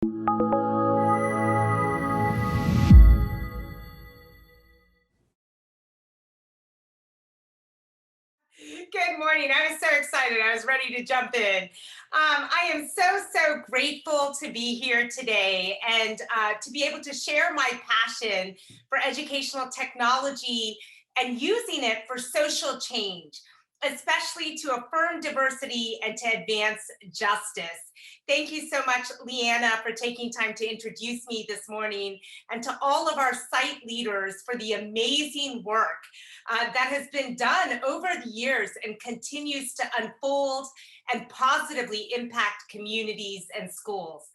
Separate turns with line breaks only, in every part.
Good morning. I was so excited. I was ready to jump in. I am so grateful to be here today and to be able to share my passion for educational technology and using it for social change, especially to affirm diversity and to advance justice. Thank you so much, Leanna, for taking time to introduce me this morning, and to all of our site leaders for the amazing work that has been done over the years and continues to unfold and positively impact communities and schools.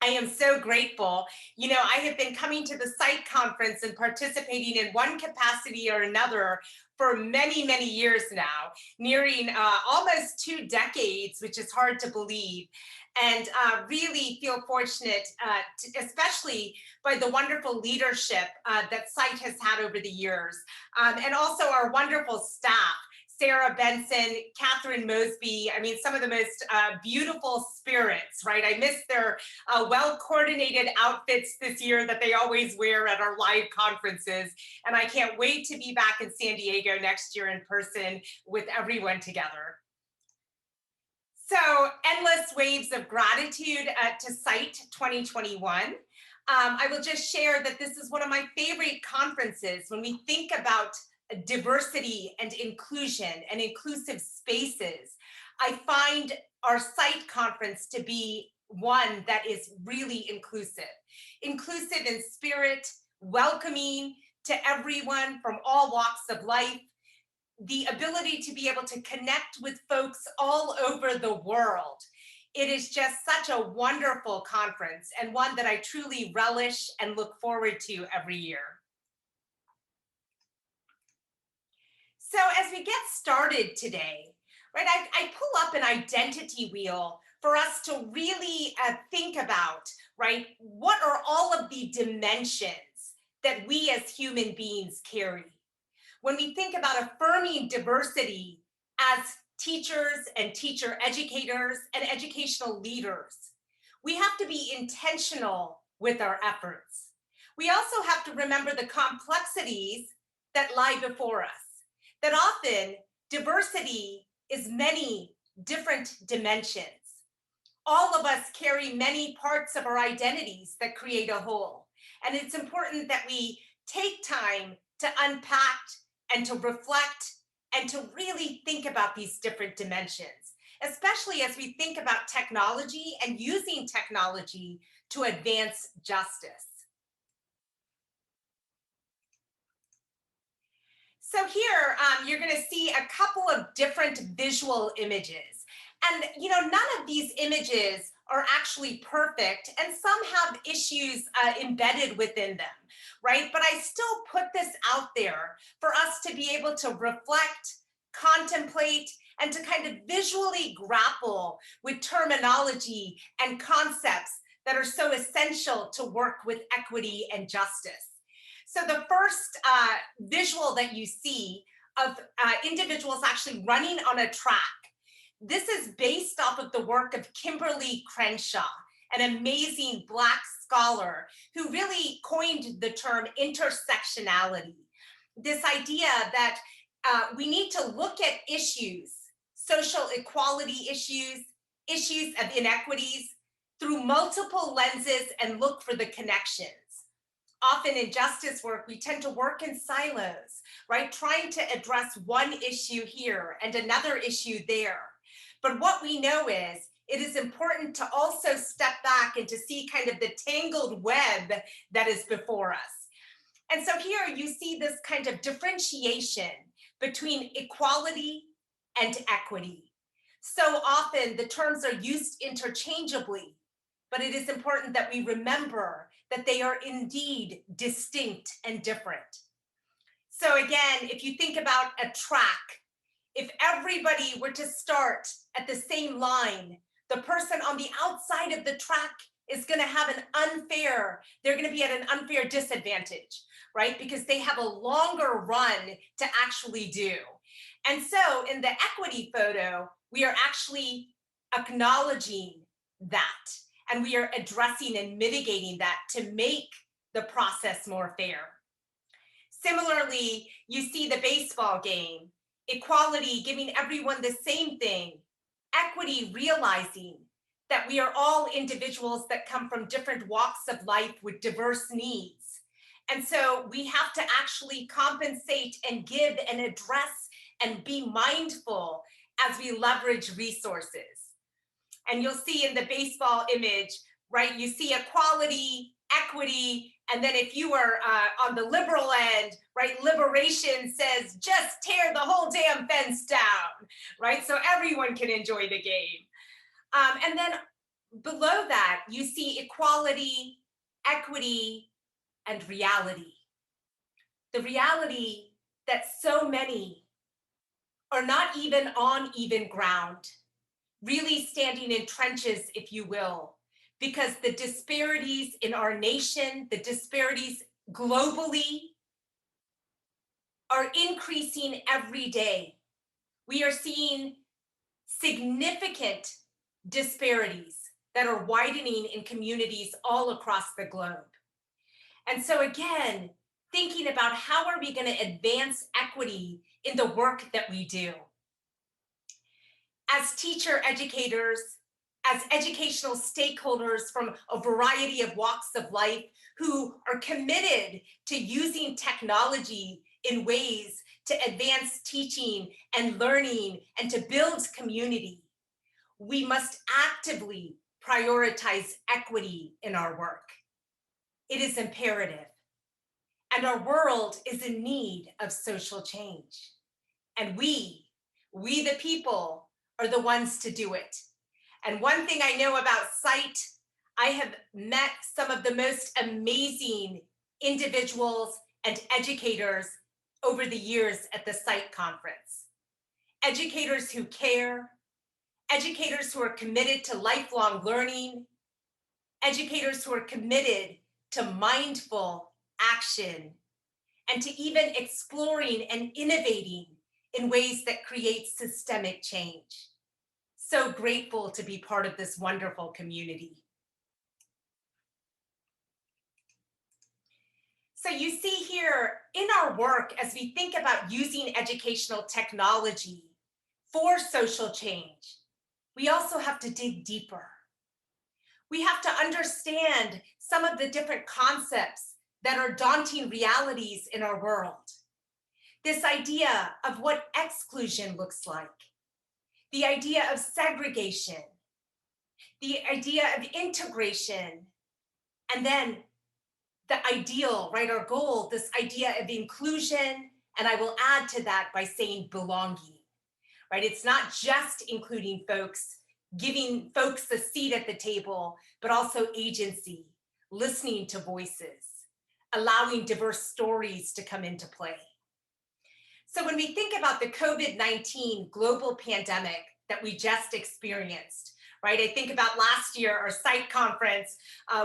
I am so grateful. You know, I have been coming to the site conference and participating in one capacity or another for many years now, nearing almost 2 decades, which is hard to believe. And really feel fortunate, especially by the wonderful leadership that site has had over the years, and also our wonderful staff. Sarah Benson, Catherine Mosby. I mean, some of the most beautiful spirits, right? I miss their well-coordinated outfits this year that they always wear at our live conferences. And I can't wait to be back in San Diego next year in person with everyone together. So, endless waves of gratitude to Site 2021. I will just share that this is one of my favorite conferences when we think about diversity and inclusion and inclusive spaces. I find our site conference to be one that is really inclusive in spirit, welcoming to everyone from all walks of life, the ability to be able to connect with folks all over the world. It is just such a wonderful conference, and one that I truly relish and look forward to every year. So as we get started today, right, I pull up an identity wheel for us to really think about, right, what are all of the dimensions that we as human beings carry? When we think about affirming diversity as teachers and teacher educators and educational leaders, we have to be intentional with our efforts. We also have to remember the complexities that lie before us, that often diversity is many different dimensions. All of us carry many parts of our identities that create a whole. And it's important that we take time to unpack and to reflect and to really think about these different dimensions, especially as we think about technology and using technology to advance justice. So here, you're going to see a couple of different visual images. And, you know, none of these images are actually perfect, and some have issues embedded within them, right? But I still put this out there for us to be able to reflect, contemplate, and to kind of visually grapple with terminology and concepts that are so essential to work with equity and justice. So the first visual that you see of individuals actually running on a track, this is based off of the work of Kimberly Crenshaw, an amazing Black scholar who really coined the term intersectionality. This idea that we need to look at issues, social equality issues, issues of inequities through multiple lenses and look for the connections. Often in justice work, we tend to work in silos, right? Trying to address one issue here and another issue there. But what we know is it is important to also step back and to see kind of the tangled web that is before us. And so here you see this kind of differentiation between equality and equity. So often the terms are used interchangeably, but it is important that we remember that they are indeed distinct and different. So again, if you think about a track, if everybody were to start at the same line, the person on the outside of the track is going to have they're going to be at an unfair disadvantage, right? Because they have a longer run to actually do. And so in the equity photo, we are actually acknowledging that. and we are addressing and mitigating that to make the process more fair. Similarly, you see the baseball game, equality giving everyone the same thing, equity realizing that we are all individuals that come from different walks of life with diverse needs. And so we have to actually compensate and give and address and be mindful as we leverage resources. And you'll see in the baseball image, right, you see equality, equity, and then if you are on the liberal end, right, liberation says just tear the whole damn fence down, right? So everyone can enjoy the game. And then below that, you see equality, equity, and reality. The reality that so many are not even on even ground, really standing in trenches, if you will, because the disparities in our nation, the disparities globally are increasing every day. We are seeing significant disparities that are widening in communities all across the globe. And so again, thinking about how are we going to advance equity in the work that we do. As teacher educators, as educational stakeholders from a variety of walks of life who are committed to using technology in ways to advance teaching and learning and to build community, we must actively prioritize equity in our work. It is imperative. And our world is in need of social change. And we the people, are the ones to do it. And one thing I know about SITE, I have met some of the most amazing individuals and educators over the years at the SITE conference. Educators who care, educators who are committed to lifelong learning, educators who are committed to mindful action, and to even exploring and innovating in ways that create systemic change. So grateful to be part of this wonderful community. So you see here in our work, as we think about using educational technology for social change, we also have to dig deeper. We have to understand some of the different concepts that are daunting realities in our world. This idea of what exclusion looks like, the idea of segregation, the idea of integration, and then the ideal, right, our goal, this idea of inclusion, and I will add to that by saying belonging, right? It's not just including folks, giving folks a seat at the table, but also agency, listening to voices, allowing diverse stories to come into play. So when we think about the COVID-19 global pandemic that we just experienced, right? I think about last year, our SITE conference,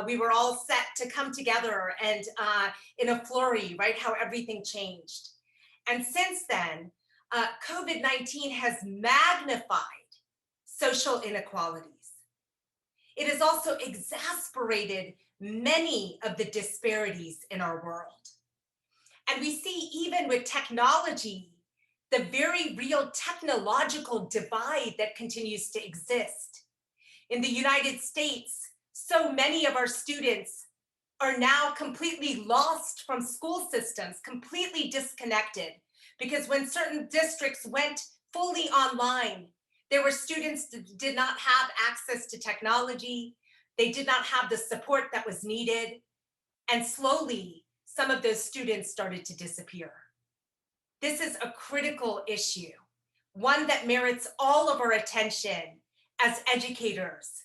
we were all set to come together and in a flurry, right? How everything changed. And since then, COVID-19 has magnified social inequalities. It has also exacerbated many of the disparities in our world. And we see even with technology, the very real technological divide that continues to exist. In the United States, so many of our students are now completely lost from school systems, completely disconnected, because when certain districts went fully online, there were students that did not have access to technology, they did not have the support that was needed, and slowly, some of those students started to disappear. This is a critical issue, one that merits all of our attention as educators,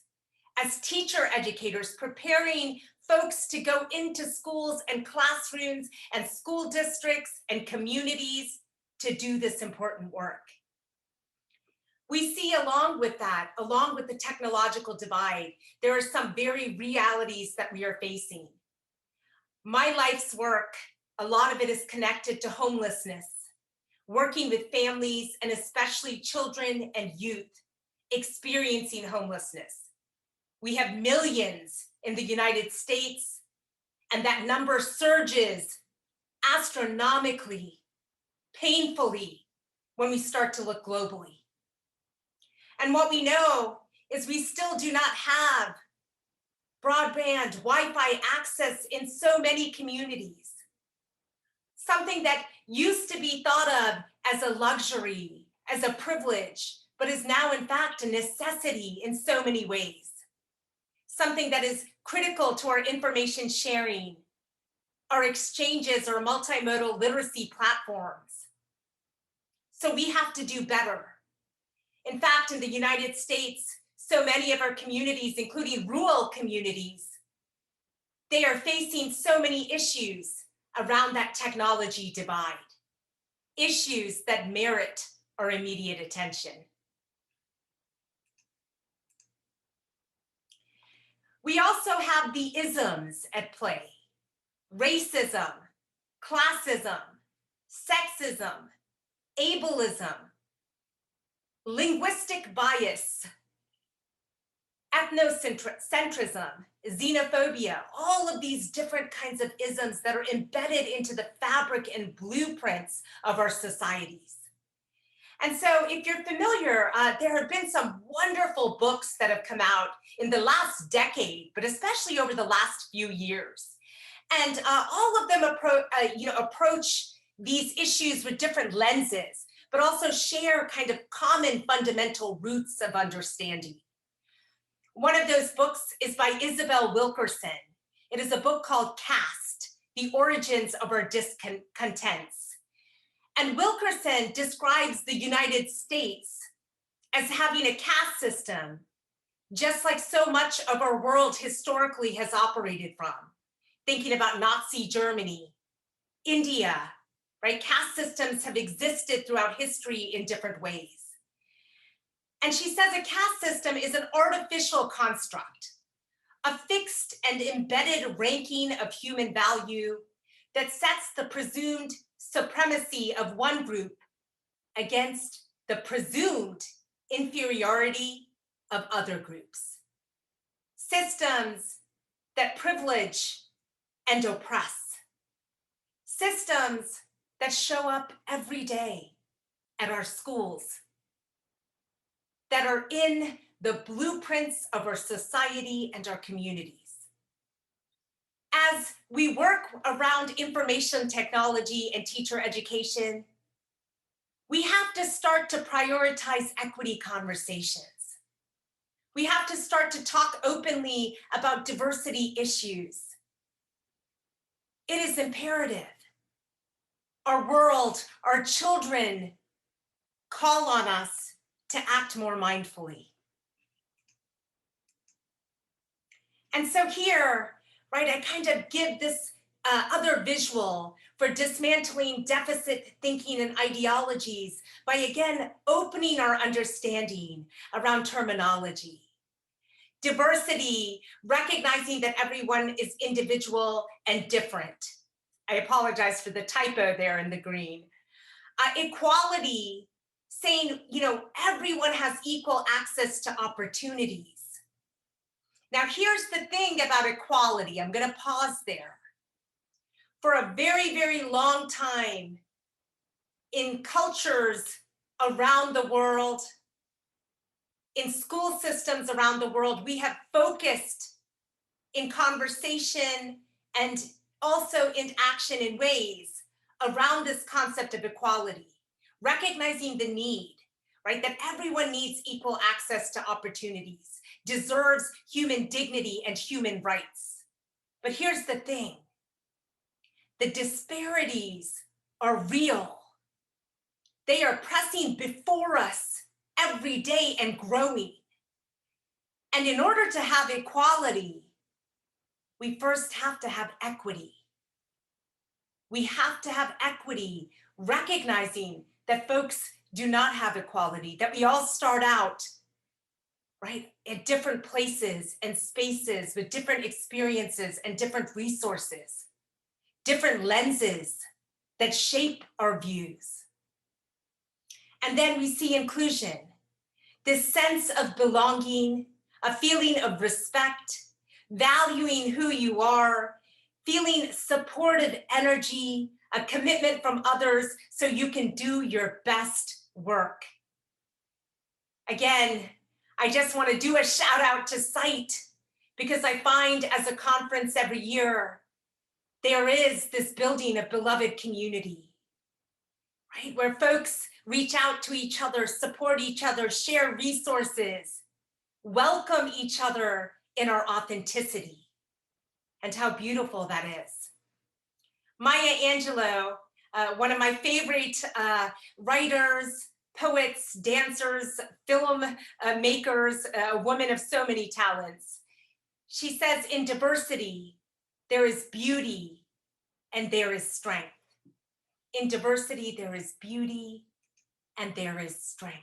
as teacher educators, preparing folks to go into schools and classrooms and school districts and communities to do this important work. We see along with that, along with the technological divide, there are some very realities that we are facing. My life's work, a lot of it is connected to homelessness, working with families and especially children and youth experiencing homelessness. We have millions in the United States, and that number surges astronomically, painfully, when we start to look globally. And what we know is we still do not have broadband, Wi-Fi access in so many communities. Something that used to be thought of as a luxury, as a privilege, but is now in fact a necessity in so many ways. Something that is critical to our information sharing, our exchanges, our multimodal literacy platforms. So we have to do better. In fact, in the United States, so many of our communities, including rural communities, they are facing so many issues around that technology divide, issues that merit our immediate attention. We also have the isms at play: racism, classism, sexism, ableism, linguistic bias, ethnocentrism, xenophobia, all of these different kinds of isms that are embedded into the fabric and blueprints of our societies. And so if you're familiar, there have been some wonderful books that have come out in the last decade, but especially over the last few years. And all of them approach these issues with different lenses, but also share kind of common fundamental roots of understanding. One of those books is by Isabel Wilkerson. It is a book called Caste: The Origins of Our Discontents. And Wilkerson describes the United States as having a caste system, just like so much of our world historically has operated from. Thinking about Nazi Germany, India, right? Caste systems have existed throughout history in different ways. And she says a caste system is an artificial construct, a fixed and embedded ranking of human value that sets the presumed supremacy of one group against the presumed inferiority of other groups. Systems that privilege and oppress. Systems that show up every day at our schools, that are in the blueprints of our society and our communities. As we work around information technology and teacher education, we have to start to prioritize equity conversations. We have to start to talk openly about diversity issues. It is imperative. Our world, our children call on us to act more mindfully. And so here, right, I kind of give this other visual for dismantling deficit thinking and ideologies by, again, opening our understanding around terminology. Diversity, recognizing that everyone is individual and different. I apologize for the typo there in the green. Equality, saying, everyone has equal access to opportunities. Now, here's the thing about equality. I'm going to pause there. For a very, very long time, in cultures around the world, in school systems around the world, we have focused in conversation and also in action in ways around this concept of equality, recognizing the need, right? That everyone needs equal access to opportunities, deserves human dignity and human rights. But here's the thing. The disparities are real. They are pressing before us every day and growing. And in order to have equality, we first have to have equity. We have to have equity, recognizing that folks do not have equality, that we all start out, right, at different places and spaces with different experiences and different resources, different lenses that shape our views. And then we see inclusion, this sense of belonging, a feeling of respect, valuing who you are, feeling supportive energy, a commitment from others so you can do your best work. Again, I just want to do a shout out to SITE, because I find as a conference every year, there is this building of beloved community, right? Where folks reach out to each other, support each other, share resources, welcome each other in our authenticity. And how beautiful that is. Maya Angelou, one of my favorite writers, poets, dancers, film makers, a woman of so many talents. She says, in diversity, there is beauty and there is strength. In diversity, there is beauty and there is strength.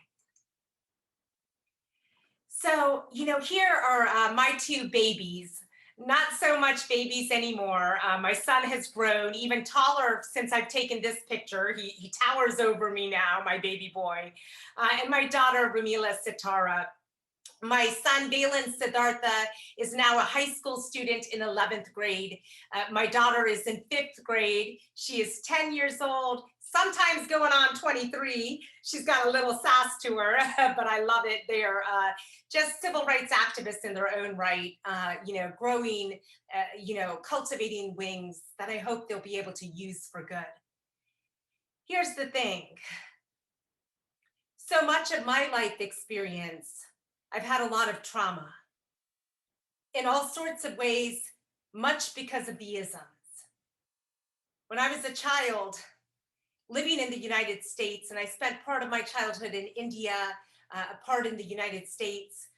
So, here are my two babies. Not so much babies anymore. My son has grown even taller since I've taken this picture. He towers over me now, my baby boy. And my daughter, Ramila Sitara. My son, Valen Siddhartha, is now a high school student in 11th grade. My daughter is in 5th grade. She is 10 years old, sometimes going on 23. She's got a little sass to her, but I love it. They are just civil rights activists in their own right, growing, cultivating wings that I hope they'll be able to use for good. Here's the thing. So much of my life experience, I've had a lot of trauma in all sorts of ways, much because of the isms. When I was a child living in the United States, and I spent part of my childhood in India, a part in the United States,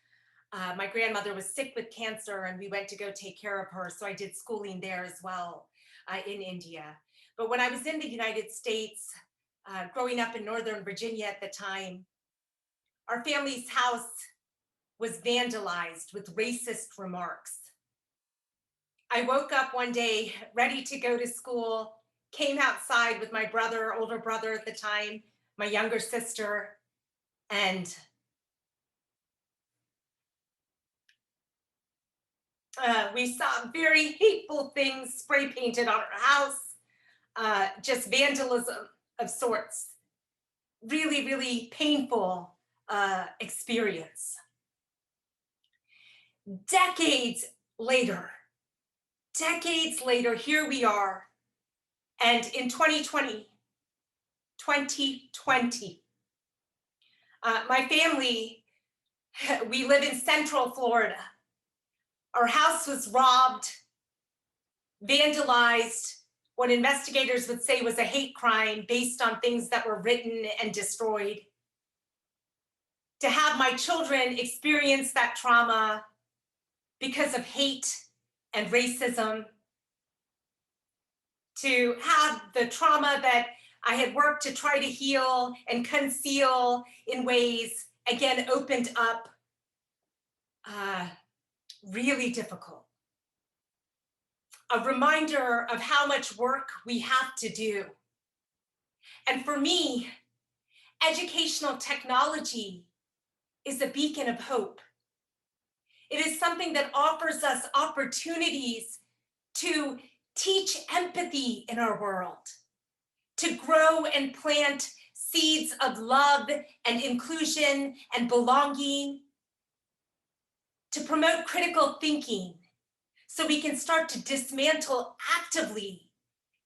my grandmother was sick with cancer and we went to go take care of her. So I did schooling there as well in India. But when I was in the United States, growing up in Northern Virginia at the time, our family's house was vandalized with racist remarks. I woke up one day ready to go to school, came outside with my brother, older brother at the time, my younger sister, and we saw very hateful things spray painted on our house, just vandalism of sorts. Really, really painful experience. Decades later, here we are. And in 2020, my family, we live in Central Florida. Our house was robbed, vandalized, what investigators would say was a hate crime based on things that were written and destroyed. To have my children experience that trauma because of hate and racism, to have the trauma that I had worked to try to heal and conceal in ways, again, opened up, really difficult. A reminder of how much work we have to do. And for me, educational technology is a beacon of hope. It is something that offers us opportunities to teach empathy in our world, to grow and plant seeds of love and inclusion and belonging, to promote critical thinking so we can start to dismantle actively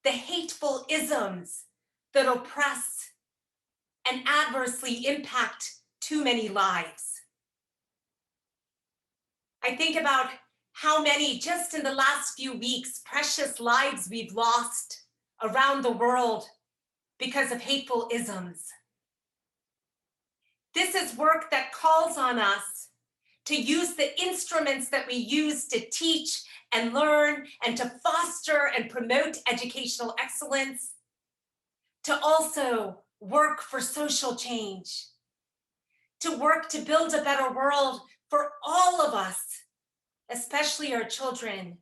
the hateful isms that oppress and adversely impact too many lives. I think about how many, just in the last few weeks, precious lives we've lost around the world because of hateful isms. This is work that calls on us to use the instruments that we use to teach and learn and to foster and promote educational excellence, to also work for social change, to work to build a better world for all of us, especially our children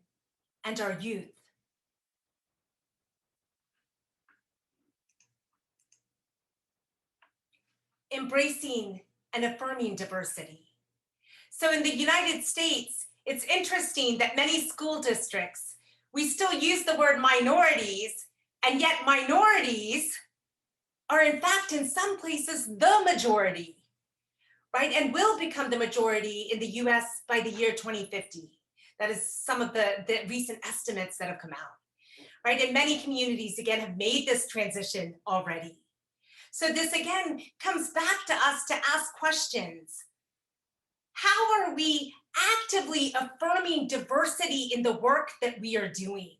and our youth. Embracing and affirming diversity. So in the United States, it's interesting that many school districts, we still use the word minorities, and yet minorities are in fact in some places the majority, right? And will become the majority in the US by the year 2050. That is some of the recent estimates that have come out, right? And many communities, again, have made this transition already. So this, again, comes back to us to ask questions. How are we actively affirming diversity in the work that we are doing?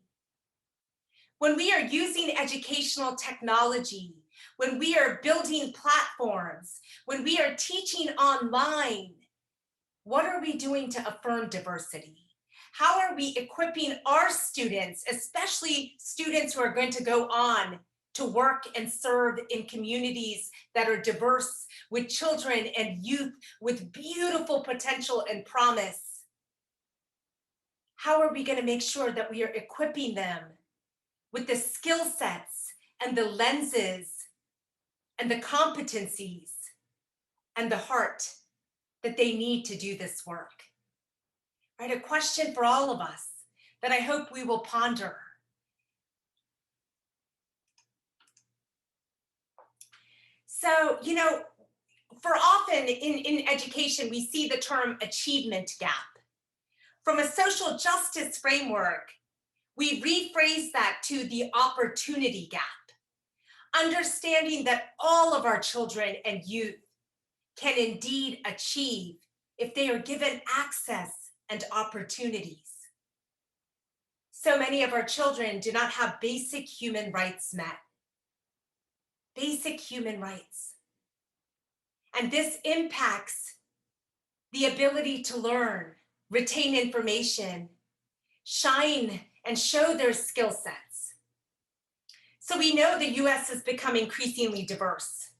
When we are using educational technology, when we are building platforms, when we are teaching online, what are we doing to affirm diversity? How are we equipping our students, especially students who are going to go on to work and serve in communities that are diverse, with children and youth with beautiful potential and promise? How are we going to make sure that we are equipping them with the skill sets and the lenses and the competencies and the heart that they need to do this work? Right? A question for all of us that I hope we will ponder. So, for often in education, we see the term achievement gap. From a social justice framework, we rephrase that to the opportunity gap, understanding that all of our children and youth can indeed achieve if they are given access and opportunities. So many of our children do not have basic human rights met. Basic human rights. And this impacts the ability to learn, retain information, shine, and show their skill sets. So we know the US has become increasingly diverse.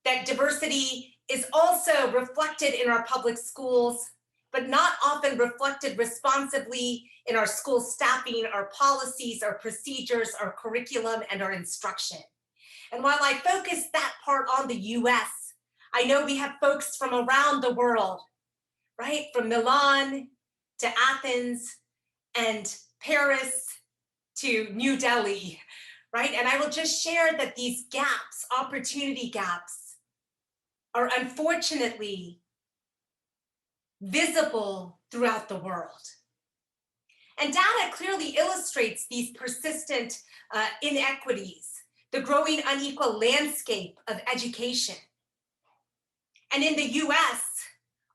That diversity is also reflected in our public schools, but not often reflected responsibly in our school staffing, our policies, our procedures, our curriculum, and our instruction. And while I focus that part on the US, I know we have folks from around the world, right? From Milan to Athens and Paris to New Delhi, right? And I will just share that these gaps, opportunity gaps, are unfortunately visible throughout the world. And data clearly illustrates these persistent inequities, the growing unequal landscape of education. And in the US,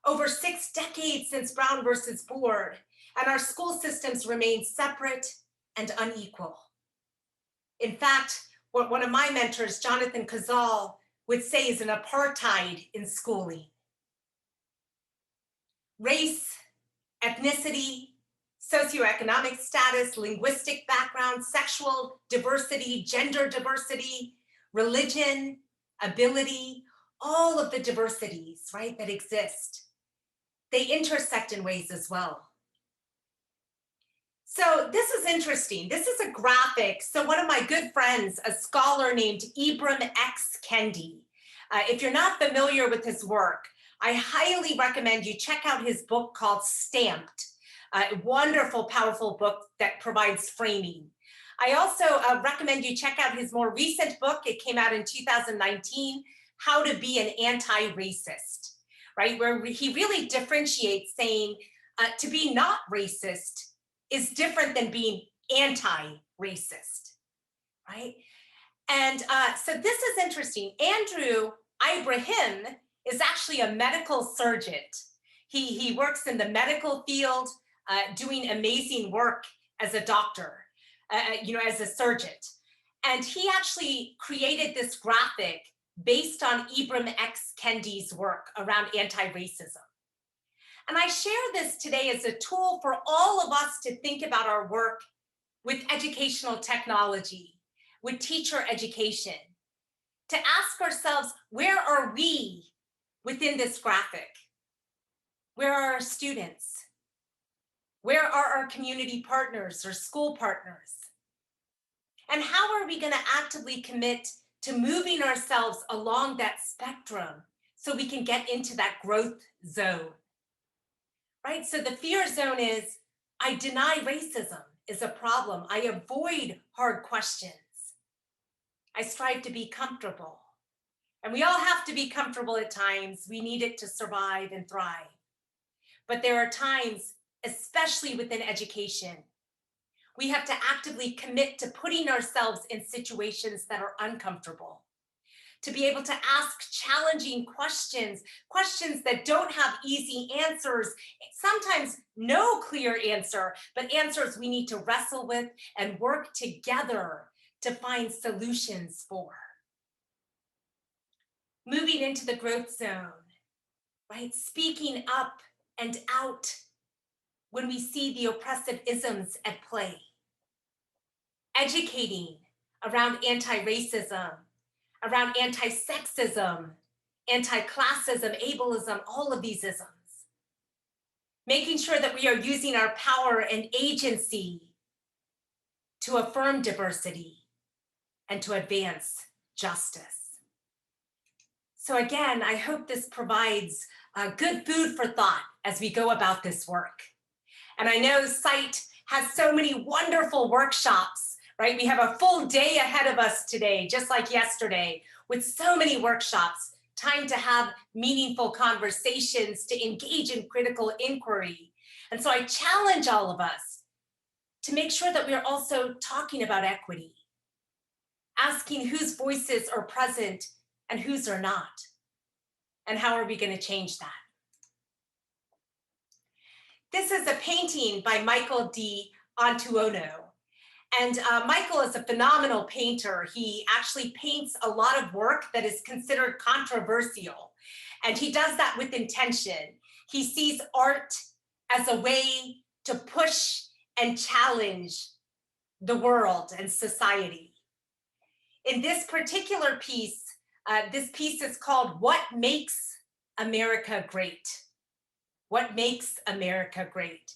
over 6 decades since Brown versus Board, and our school systems remain separate and unequal. In fact, what one of my mentors, Jonathan Kazal, would say is an apartheid in schooling. Race, ethnicity, socioeconomic status, linguistic background, sexual diversity, gender diversity, religion, ability, all of the diversities, right, that exist, they intersect in ways as well. So this is interesting. This is a graphic. So one of my good friends, a scholar named Ibram X. Kendi, if you're not familiar with his work, I highly recommend you check out his book called Stamped, a wonderful, powerful book that provides framing. I also recommend you check out his more recent book. It came out in 2019, How to Be an Anti-Racist, right? Where he really differentiates saying to be not racist is different than being anti-racist, right? And so this is interesting. Andrew Ibrahim is actually a medical surgeon. He works in the medical field, doing amazing work as a doctor, as a surgeon. And he actually created this graphic based on Ibram X. Kendi's work around anti-racism. And I share this today as a tool for all of us to think about our work with educational technology, with teacher education, to ask ourselves, where are we within this graphic? Where are our students? Where are our community partners or school partners? And how are we going to actively commit to moving ourselves along that spectrum so we can get into that growth zone? right? So the fear zone is, I deny racism is a problem. I avoid hard questions. I strive to be comfortable. And we all have to be comfortable at times. We need it to survive and thrive. But there are times, especially within education, we have to actively commit to putting ourselves in situations that are uncomfortable, to be able to ask challenging questions, questions that don't have easy answers, sometimes no clear answer, but answers we need to wrestle with and work together to find solutions for. Moving into the growth zone, right? Speaking up and out when we see the oppressive isms at play. Educating around anti-racism, around anti-sexism, anti-classism, ableism, all of these isms. Making sure that we are using our power and agency to affirm diversity and to advance justice. So again, I hope this provides good food for thought as we go about this work. And I know SITE has so many wonderful workshops, right? We have a full day ahead of us today, just like yesterday, with so many workshops, time to have meaningful conversations, to engage in critical inquiry. And so I challenge all of us to make sure that we're also talking about equity, asking whose voices are present and whose are not, and how are we going to change that? This is a painting by Michael D. Antuono. And Michael is a phenomenal painter. He actually paints a lot of work that is considered controversial. And he does that with intention. He sees art as a way to push and challenge the world and society. In this particular piece, this piece is called What Makes America Great? What makes America great?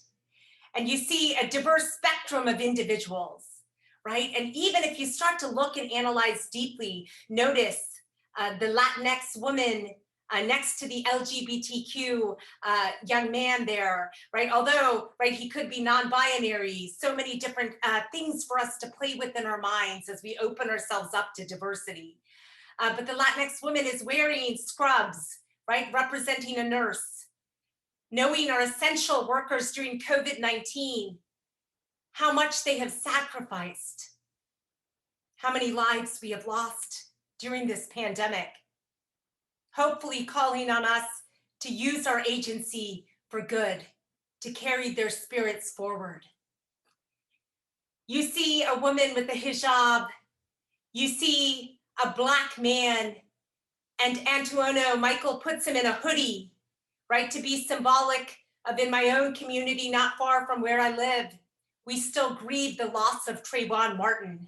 And you see a diverse spectrum of individuals, right? And even if you start to look and analyze deeply, notice the Latinx woman next to the LGBTQ young man there, right? Although, right, he could be non-binary, so many different things for us to play with in our minds as we open ourselves up to diversity. But the Latinx woman is wearing scrubs, right? Representing a nurse. Knowing our essential workers during COVID-19, how much they have sacrificed, how many lives we have lost during this pandemic, hopefully calling on us to use our agency for good, to carry their spirits forward. You see a woman with a hijab, you see a Black man, and Antuono, Michael puts him in a hoodie, right, to be symbolic of, in my own community, not far from where I live, we still grieve the loss of Trayvon Martin,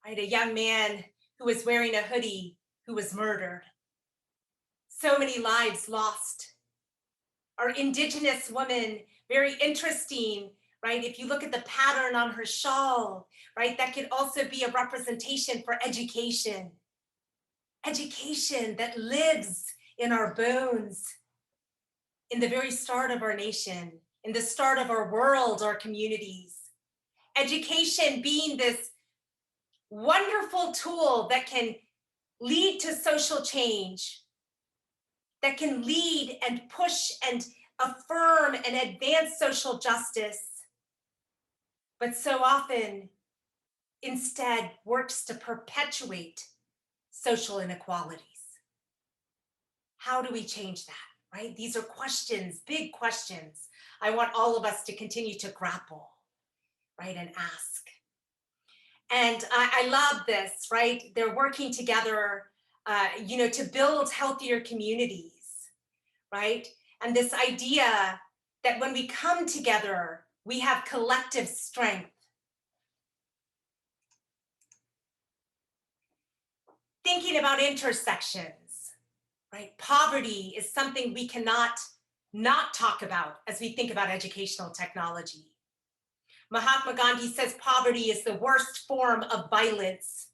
right, a young man who was wearing a hoodie who was murdered. So many lives lost. Our Indigenous woman, very interesting, right? If you look at the pattern on her shawl, right, that could also be a representation for education. Education that lives in our bones, in the very start of our nation, in the start of our world, our communities. Education being this wonderful tool that can lead to social change, that can lead and push and affirm and advance social justice, but so often instead works to perpetuate social inequalities. How do we change that? Right? These are questions, big questions. I want all of us to continue to grapple, right, and ask. And I love this, right? They're working together, to build healthier communities, right? And this idea that when we come together, we have collective strength. Thinking about intersections. Right? Poverty is something we cannot not talk about as we think about educational technology. Mahatma Gandhi says poverty is the worst form of violence.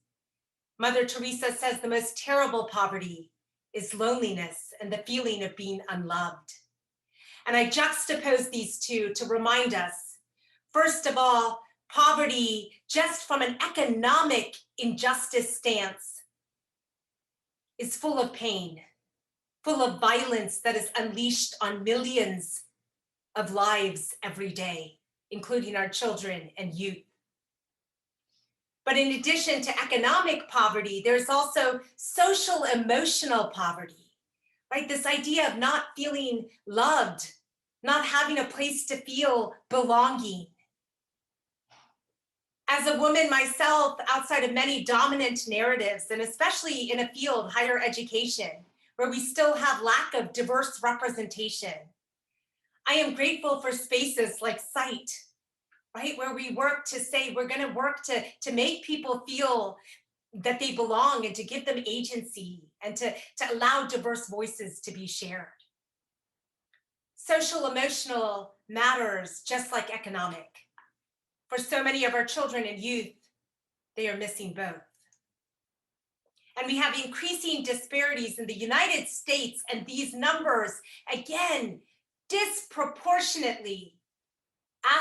Mother Teresa says the most terrible poverty is loneliness and the feeling of being unloved. And I juxtapose these two to remind us, first of all, poverty, just from an economic injustice stance, is full of pain, full of violence that is unleashed on millions of lives every day, including our children and youth. But in addition to economic poverty, there's also social emotional poverty, right? This idea of not feeling loved, not having a place to feel belonging. As a woman myself, outside of many dominant narratives, and especially in a field, higher education, where we still have lack of diverse representation, I am grateful for spaces like SITE, right? Where we work to say, we're gonna work to make people feel that they belong and to give them agency and to allow diverse voices to be shared. Social emotional matters just like economic. For so many of our children and youth, they are missing both. And we have increasing disparities in the United States, and these numbers, again, disproportionately,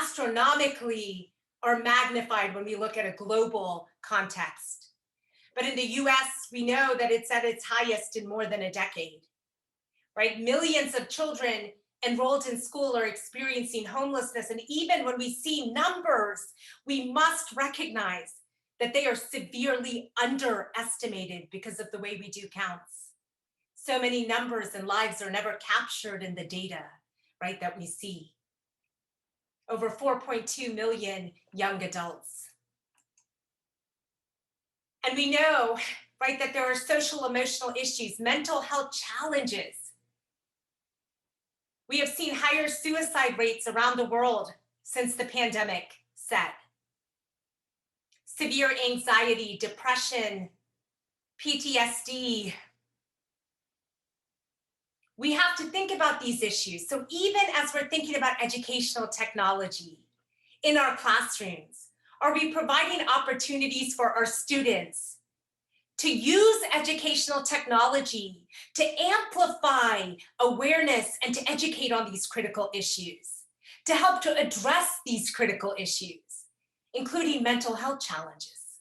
astronomically, are magnified when we look at a global context. But in the US, we know that it's at its highest in more than a decade, right? Millions of children enrolled in school are experiencing homelessness. And even when we see numbers, we must recognize that they are severely underestimated because of the way we do counts. So many numbers and lives are never captured in the data, right, that we see. Over 4.2 million young adults. And we know, right, that there are social emotional issues, mental health challenges. We have seen higher suicide rates around the world since the pandemic set. Severe anxiety, depression, PTSD. We have to think about these issues. So even as we're thinking about educational technology in our classrooms, are we providing opportunities for our students to use educational technology to amplify awareness and to educate on these critical issues, to help to address these critical issues, including mental health challenges,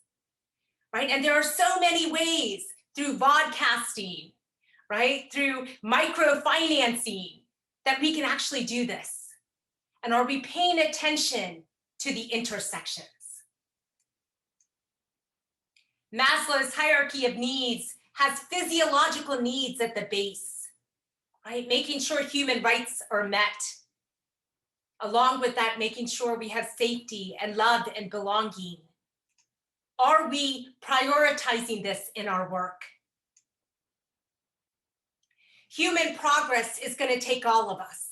right? And there are so many ways through vodcasting, right? Through microfinancing that we can actually do this. And are we paying attention to the intersections? Maslow's hierarchy of needs has physiological needs at the base, right? Making sure human rights are met. Along with that, making sure we have safety and love and belonging. Are we prioritizing this in our work? Human progress is going to take all of us.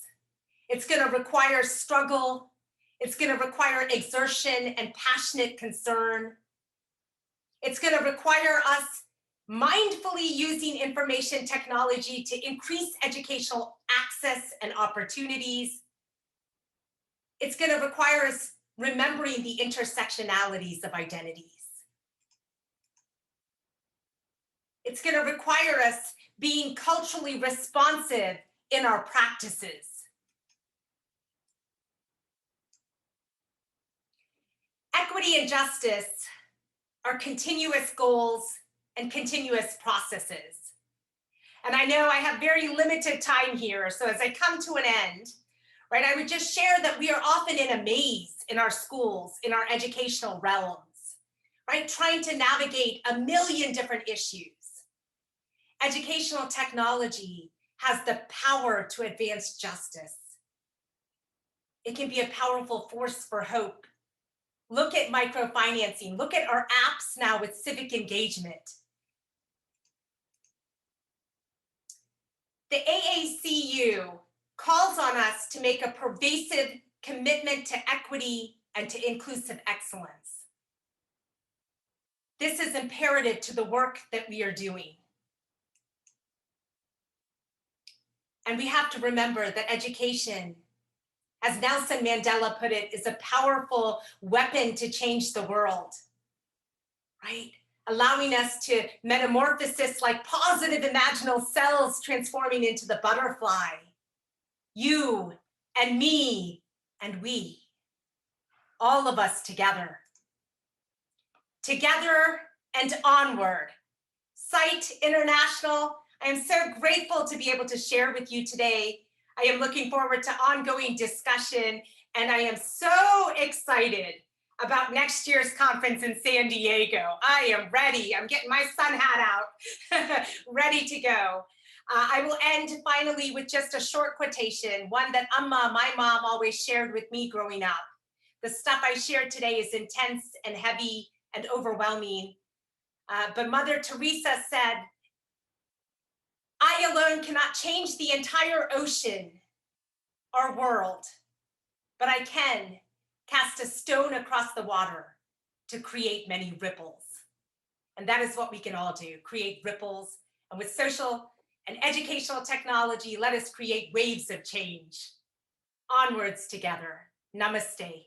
It's going to require struggle. It's going to require exertion and passionate concern. It's going to require us mindfully using information technology to increase educational access and opportunities. It's going to require us remembering the intersectionalities of identities. It's going to require us being culturally responsive in our practices. Equity and justice are continuous goals and continuous processes. And I know I have very limited time here, so as I come to an end, right, I would just share that we are often in a maze in our schools, in our educational realms, right, trying to navigate a million different issues. Educational technology has the power to advance justice. It can be a powerful force for hope. Look at microfinancing. Look at our apps now with civic engagement. The AACU calls on us to make a pervasive commitment to equity and to inclusive excellence. This is imperative to the work that we are doing. And we have to remember that education, as Nelson Mandela put it, is a powerful weapon to change the world, right? Allowing us to metamorphosis like positive imaginal cells transforming into the butterfly. You and me and we, all of us together. Together and onward. Site International, I am so grateful to be able to share with you today. I am looking forward to ongoing discussion, and I am so excited about next year's conference in San Diego. I am ready. I'm getting my sun hat out, ready to go. I will end finally with just a short quotation, one that Amma, my mom, always shared with me growing up. The stuff I shared today is intense and heavy and overwhelming. But Mother Teresa said, I alone cannot change the entire ocean or world, but I can cast a stone across the water to create many ripples. And that is what we can all do, create ripples. And with social and educational technology, let us create waves of change. Onwards together. Namaste.